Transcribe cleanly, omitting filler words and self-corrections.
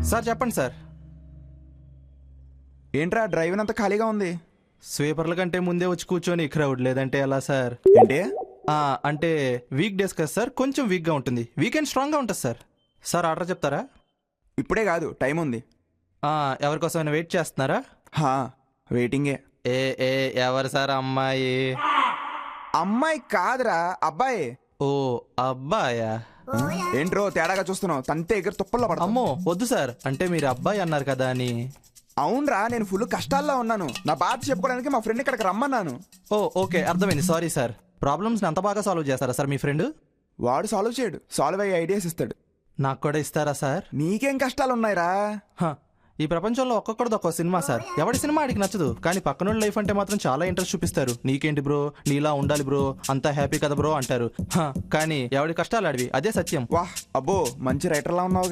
Sir చెప్పండి sir. ఏంట్రా driver అంతా ఖాళీగా ఉంది? స్వీపర్ల కంటే ముందే వచ్చి కూర్చొని క్రౌడ్ లేదంటే ఎలా సార్? ఏంటి? అంటే వీక్ డేస్ కదా సార్, కొంచెం వీక్గా ఉంటుంది, వీకెండ్ స్ట్రాంగ్గా ఉంటుంది సార్. సార్ ఆర్డర్ చెప్తారా? ఇప్పుడే కాదు, టైం ఉంది. ఎవరికోసమైనా వెయిట్ చేస్తున్నారా? వెయిటింగే. ఏ ఏ ఎవరు సార్? అమ్మాయి? అమ్మాయి కాదురా, అబ్బాయి. ఓ అబ్బాయా? ఏంట్రో తేడాగా చూస్తున్నావు? తంతే ఎగురు తుప్పల్లో పడతా. అమ్మో వద్దు సార్, అంటే మీరు అబ్బాయి అన్నారు కదా అని. అవునరా, నేను ఫుల్ కష్టాల్లో ఉన్నాను. నా బాధ చెప్పుకోవడానికి మా ఫ్రెండ్ ఇక్కడికి రమ్మన్నాను. ఓకే అర్థమైంది, సారీ సార్. ప్రాబ్లమ్స్ని అంత బాగా సాల్వ్ చేస్తారా సార్ మీ ఫ్రెండ్? వాడు సాల్వ్ చేయడు, సాల్వ్ అయ్యే ఐడియాస్ ఇస్తాడు. నాకు కూడా ఇస్తారా సార్? నీకేం కష్టాలు ఉన్నాయిరా? ఈ ప్రపంచంలో ఒక్కొక్కడిది ఒక్కో సినిమా సార్. ఎవడి సినిమా ఆడికి నచ్చదు, కానీ పక్కనోడి లైఫ్ అంటే మాత్రం చాలా ఇంట్రెస్ట్ చూపిస్తారు. నీకేంటి బ్రో, నీలా ఉండాలి బ్రో, అంతా హ్యాపీ కదా బ్రో అంటారు. కానీ ఎవడి కష్టాలు ఆడివి, అదే సత్యం. వాహ్, అబ్బో మంచి రైటర్లా ఉన్నావు.